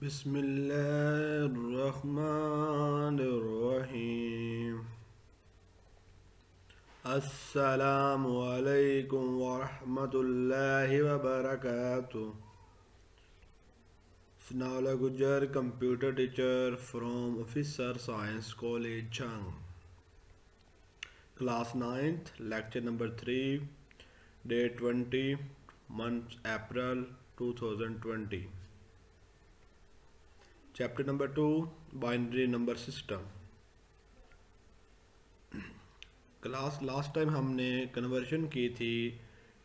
बिस्मिल्लाहिर्रहमानिर्रहीम। अस्सलामु अलैकुम वरहमतुल्लाहि वबरकातुह। Snala Gujar, computer teacher from Officer Science College, Chang. Class 9th, lecture number 3, day 20, month April 2020. Chapter number 2, binary number system. Class last time हमने conversion की थी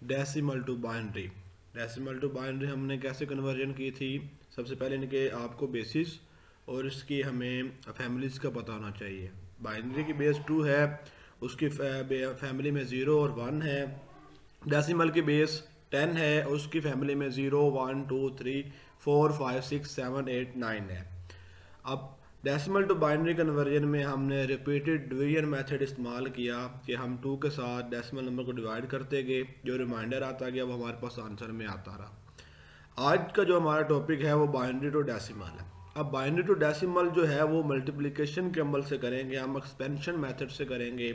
decimal to binary. Decimal to binary हमने कैसे conversion की थी? सबसे पहले इनके आपको बेसिस और इसकी हमें फैमिलीज़ का पता होना चाहिए। बाइनरी की बेस 2 है, उसकी फैमिली में 0 और 1 है। डेसिमल की बेस 10 है, उसकी फैमिली में 0, 1, 2, 3, 4, 5, 6, 7, 8, 9 है। अब डेसिमल टू बाइनरी कन्वर्जन में हमने रिपीटेड डिवीजन मेथड इस्तेमाल किया कि हम 2 के साथ डेसिमल नंबर को डिवाइड करते गए, जो रिमाइंडर आता गया वो हमारे पास आंसर में आता रहा। आज का जो हमारा टॉपिक है वो बाइनरी टू डेसिमल है। अब बाइनरी टू डेसिमल जो है वो मल्टीप्लिकेशन के अमल से करेंगे, हम एक्सपेंशन मेथड से करेंगे।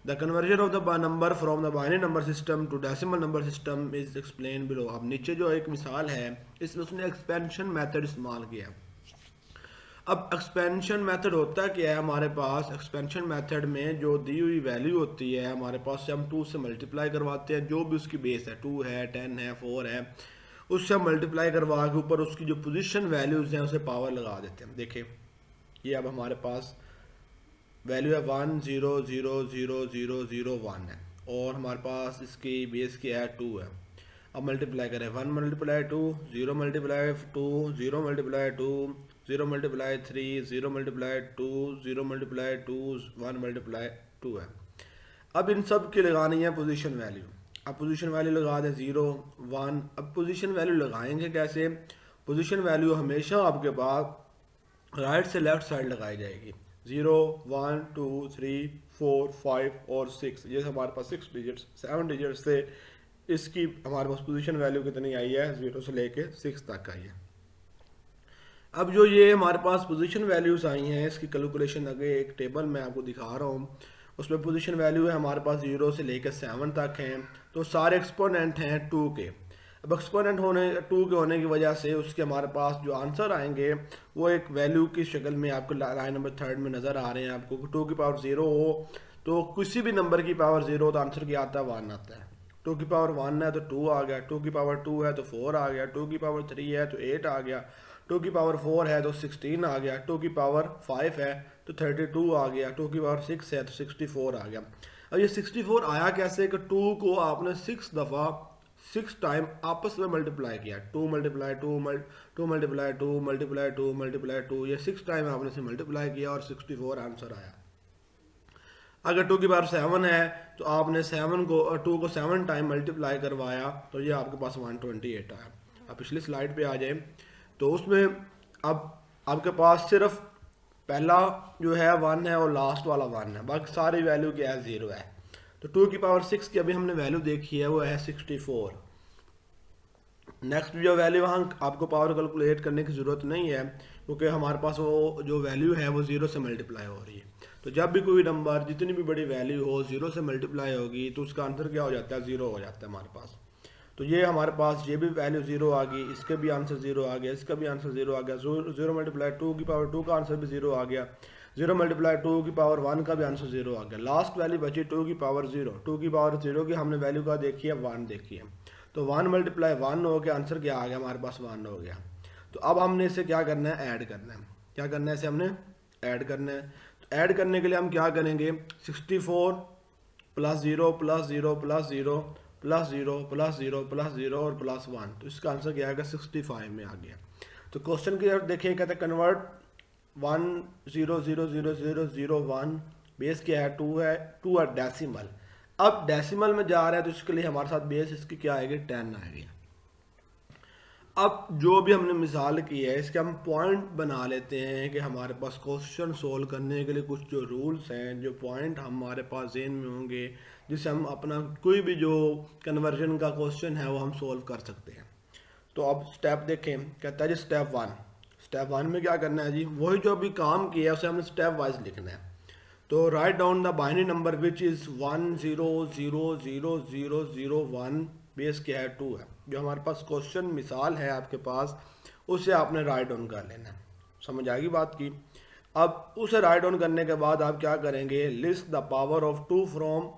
The conversion of the number from the binary number system to decimal number system is explain below. अब नीचे जो एक मिसाल है इसमें उसने एक्सपेंशन मेथड इस्तेमाल किया है। अब एक्सपेंशन मेथड होता क्या है हमारे पास? एक्सपेंशन मेथड में जो दी हुई वैल्यू होती है हमारे पास से हम 2 से मल्टीप्लाई करवाते हैं, जो भी उसकी बेस है 2 है, 10 है, 4 है, उससे हम मल्टीप्लाई करवा के ऊपर उसकी जो पोजीशन वैल्यूज हैं उसे पावर लगा देते हैं। देखिए ये अब हमारे पास वैल्यू है 1 0 0 0 0 0 1 है और हमारे पास इसकी बेस की है 2 है। अब मल्टीप्लाई करें 1 multiply 2, 0 multiply 2, 0 multiply 2, 0 multiply 3, 0 multiply 2, 0 multiply 2, 1 multiply 2 है। अब इन सब की लगानी है पोजीशन वैल्यू। अब पोजीशन वैल्यू लगा दें 0 1। अब पोजीशन वैल्यू लगाएंगे कैसे? पोजीशन वैल्यू हमेशा आपके पास राइट से लेफ्ट साइड लगाई जाएगी। 0 1 2 3 4 5 और 6, ये हमारे पास 6 डिजिट्स 7 डिजिट्स से इसकी हमारे पास पोजीशन वैल्यू कितनी आई है? 0 से लेके 6 तक आई है। अब जो ये हमारे पास पोजीशन वैल्यूज आई हैं इसकी कैलकुलेशन आगे एक टेबल में आपको दिखा रहा हूँ, उसमें पोजीशन वैल्यू है हमारे पास 0 से लेकर 7 तक हैं। तो सारे एक्सपोनेंट हैं 2 के। अब एक्सपोनेंट होने 2 के होने की वजह से उसके हमारे पास जो आंसर आएंगे वो एक वैल्यू की शक्ल में आपको लाइन नंबर 3 में नज़र आ रहे हैं। आपको 2 की पावर 0 हो तो किसी भी नंबर की पावर 0 हो तो आंसर क्या आता है? 1 आता है। 2 की पावर 1 है तो 2 आ गया, 2 की पावर 2 है तो 4 आ गया, 2 की पावर 3 है तो 8 आ गया, 2 की पावर 4 है तो 16 आ गया, 2 की पावर 5 है तो 32 आ गया, 2 की पावर 6 है तो 64 आ गया। अब ये 64 आया कैसे कि 2 को आपने 6 दफ़ा 6 टाइम आपस में मल्टीप्लाई किया। 2 मल्टीप्लाई 2 2 मल्टीप्लाई 2 मल्टीप्लाई 2 मल्टीप्लाई 2, ये 6 टाइम आपने से मल्टीप्लाई किया और 64 आंसर आया। अगर 2 की पावर 7 है तो आपने 7 को 2 को 7 टाइम मल्टीप्लाई करवाया तो ये आपके पास 128 आया। अब पिछली स्लाइड पे आ जाए तो उसमें अब आपके पास सिर्फ पहला जो है 1 है और लास्ट वाला 1 है, बाकी सारी वैल्यू क्या है? 0 है। तो 2 की पावर 6 की अभी हमने वैल्यू देखी है वो है 64। नेक्स्ट जो वैल्यू वहाँ आपको पावर कैलकुलेट करने की ज़रूरत नहीं है क्योंकि हमारे पास वो जो वैल्यू है वो 0 से मल्टीप्लाई हो रही है। तो जब भी कोई नंबर जितनी भी बड़ी वैल्यू हो 0 से मल्टीप्लाई होगी तो उसका आंसर क्या हो जाता है? 0 हो जाता है हमारे पास। तो ये हमारे पास ये भी वैल्यू 0 आ गई, इसका भी आंसर 0 आ गया, इसका भी आंसर 0 आ गया। 0 मल्टीप्लाई 2 की पावर 2 का आंसर भी 0 आ गया, 0 मल्टीप्लाई 2 की पावर 1 का भी आंसर 0 आ गया। लास्ट वैल्यू बची 2 की पावर 0। 2 की पावर 0 की हमने वैल्यू का देखी है 1 देखी है, तो 1 मल्टीप्लाई 1 हो गया, आंसर क्या आ गया हमारे पास? 1 हो गया। तो अब हमने इसे क्या करना है? ऐड करना है। क्या करना है? इसे हमने ऐड करना है। तो ऐड करने के लिए हम क्या करेंगे? 64 plus 0 plus 0 plus 0 plus 0 plus 0 plus 0 और प्लस 1, तो इसका आंसर क्या आएगा? 65 में आ गया। तो क्वेश्चन की तरफ देखिए, कहते हैं कन्वर्ट 1 0 0 0 0 0 1, बेस क्या है? 2 है, 2 है डेसिमल। अब डेसिमल में जा रहा है तो इसके लिए हमारे साथ बेस इसकी क्या आएगी? 10 आएगी। अब जो भी हमने मिसाल की है इसके हम पॉइंट बना लेते हैं कि हमारे पास क्वेश्चन सोल्व करने के लिए कुछ जो रूल्स हैं, जो पॉइंट हमारे पास ज़हन में होंगे जिससे हम अपना कोई भी जो कन्वर्जन का क्वेश्चन है वो हम सोल्व कर सकते हैं। तो अब स्टेप देखें, कहता है जी स्टेप 1 में क्या करना है जी, वही जो अभी काम किया है उसे हमने स्टेप वाइज लिखना है। तो write down the binary number which is 10000001, base क्या है 2 है। जो हमारे पास क्वेश्चन मिसाल है आपके पास, उसे आपने राइट डाउन कर लेना है। समझ आएगी बात की। अब उसे राइट डाउन करने के बाद आप क्या करेंगे, list the power of 2 from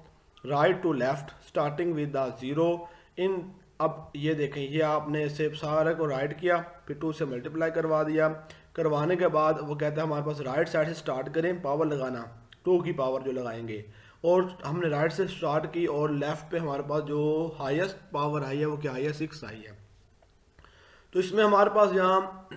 right to left starting with the 0 in. अब ये देखें, ये आपने इसे सारे को राइट किया, फिर 2 से मल्टीप्लाई करवा दिया। करवाने के बाद वो कहता है हमारे पास राइट साइड से स्टार्ट करें पावर लगाना, 2 की पावर जो लगाएंगे, और हमने राइट से स्टार्ट की और लेफ्ट पे हमारे पास जो हाईएस्ट पावर आई है वो क्या आई है, 6 आई है। तो इसमें हमारे पास यहाँ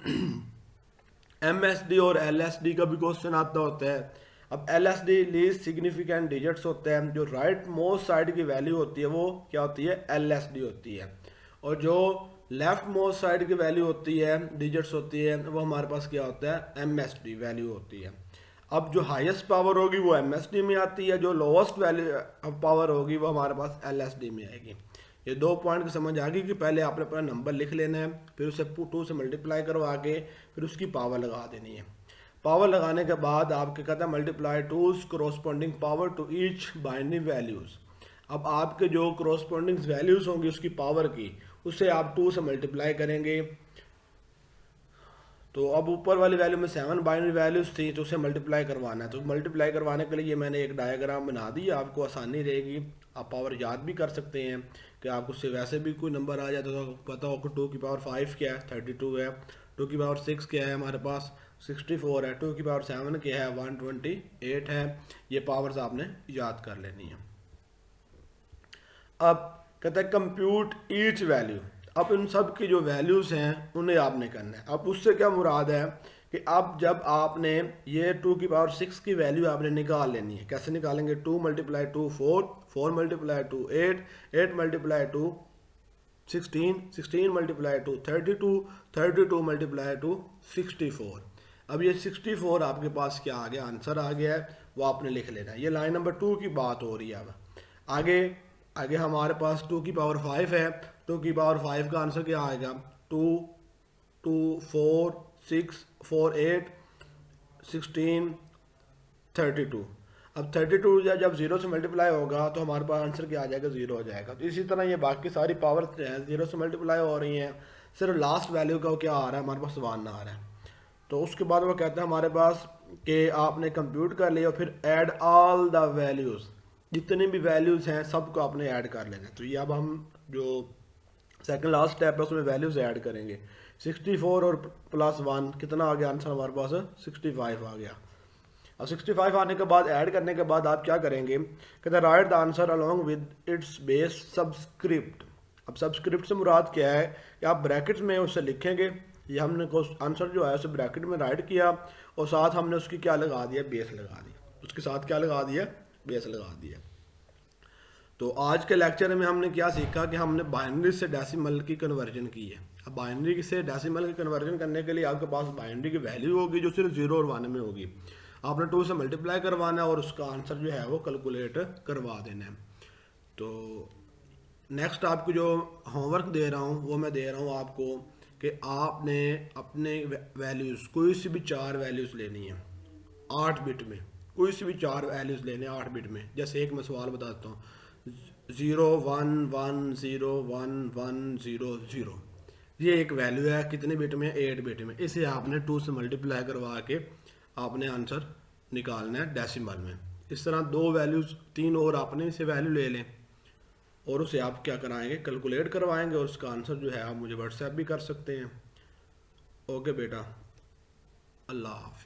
MSD और LSD का भी क्वेश्चन आता होता है। अब LSD लीस्ट सिग्निफिकेंट डिजिट्स होते हैं, जो राइट मोस्ट साइड की वैल्यू होती है वो क्या होती है, LSD होती है, और जो लेफ्ट मोस्ट साइड की वैल्यू होती है, डिजिट्स होती है, वो हमारे पास क्या होता है, MSD वैल्यू होती है। अब जो हाईएस्ट पावर होगी वो MSD में आती है, जो लोवेस्ट वैल्यू पावर होगी वो हमारे पास LSD में आएगी। ये 2 पॉइंट की समझ आ गई कि पहले आपने अपना नंबर लिख लेना है, फिर उसे 2 से मल्टीप्लाई करवा के फिर उसकी पावर लगा देनी है। पावर लगाने के बाद आपके कहता है multiply twos corresponding power to each binary values. अब आपके जो कोरोस्पोंडिंग वैल्यूज़ होंगी उसकी पावर की, उसे आप 2 से मल्टीप्लाई करेंगे। तो अब ऊपर वाली वैल्यू में 7 बाइनरी वैल्यूज़ थी, तो उसे मल्टीप्लाई करवाना है। तो मल्टीप्लाई करवाने के लिए मैंने एक डायग्राम बना दी, आपको आसानी रहेगी, आप पावर याद भी कर सकते हैं कि आपको उससे वैसे भी कोई नंबर आ जाता तो पता हो कि 2 की पावर 5 क्या है, 32 है, 2 की पावर 6 क्या है हमारे पास, 64 है, 2 की पावर 7 क्या है, 128 है। ये पावर्स आपने याद कर लेनी है। अब कहता है कंप्यूट ईच वैल्यू। अब इन सब की जो वैल्यूज़ हैं उन्हें आपने करना है। अब उससे क्या मुराद है कि अब जब आपने ये 2 की पावर 6 की वैल्यू आपने निकाल लेनी है। कैसे निकालेंगे, 2 multiply 2 4, 4 multiply 2 8, 8 multiply 2 16, 16 multiply 2 32, 32 multiply 2 64। अब ये 64 आपके पास क्या आ गया, आंसर आ गया है, वो आपने लिख लेना है। ये लाइन नंबर 2 की बात हो रही है। अब आगे आगे हमारे पास 2 की पावर 5 है, 2 की पावर 5 का आंसर क्या आएगा, 2 2 4 6 4 8 16 32। अब 32 जब 0 से मल्टीप्लाई होगा तो हमारे पास आंसर क्या आ जाएगा, 0 हो जाएगा। तो इसी तरह ये बाकी सारी पावर 0 से मल्टीप्लाई हो रही हैं, सिर्फ लास्ट वैल्यू का क्या आ रहा है, हमारे पास 1 आ रहा है। तो उसके बाद वो कहता है हमारे पास कि आपने कंप्यूट कर लिया, फिर ऐड ऑल द वैल्यूज़, जितनी भी वैल्यूज़ हैं सबको आपने ऐड कर लेना है। तो ये अब हम जो सेकंड लास्ट स्टेप है उसमें वैल्यूज़ ऐड करेंगे। 64 और प्लस 1 कितना आ गया आंसर हमारे पास, 65 आ गया। अब 65 आने के बाद ऐड करने के बाद आप क्या करेंगे, कहते हैं right the answer along with its base subscript. अब सबस्क्रिप्ट से मुराद क्या है कि आप ब्रैकेट्स में उसे लिखेंगे। ये हमने आंसर जो है उसे ब्रैकेट में राइट किया और साथ हमने उसकी क्या लगा दिया, बेस लगा दिया। उसके साथ क्या लगा दिया, बेस लगा दिया। तो आज के लेक्चर में हमने क्या सीखा कि हमने बाइनरी से डेसिमल की कन्वर्जन की है। अब बाइनरी से डेसिमल की कन्वर्जन करने के लिए आपके पास बाइनरी की वैल्यू होगी जो सिर्फ 0 और 1 में होगी। आपने 2 से मल्टीप्लाई करवाना है और उसका आंसर जो है वो कैलकुलेट करवा देना है। तो नेक्स्ट आपको जो होमवर्क दे रहा हूँ वो मैं दे रहा हूँ आपको कि आपने अपने वैल्यूज़ कोई सी भी 4 वैल्यूज़ लेनी है 8 बिट में, कोई सी भी 4 वैल्यूज़ लेने 8 बिट में। जैसे एक मैं सवाल बताता हूँ, 0 1 1 0 1 1 0 0, ये एक वैल्यू है, कितने बिट में, 8 बिट में। इसे आपने 2 से मल्टीप्लाई करवा के आपने आंसर निकालना है डेसिमल में। इस तरह 2 वैल्यूज़ 3 और आपने इसे वैल्यू ले लें और उसे आप क्या कराएंगे, कैलकुलेट करवाएंगे और उसका आंसर जो है आप मुझे व्हाट्सएप भी कर सकते हैं। ओके बेटा, अल्लाह हाफिज़।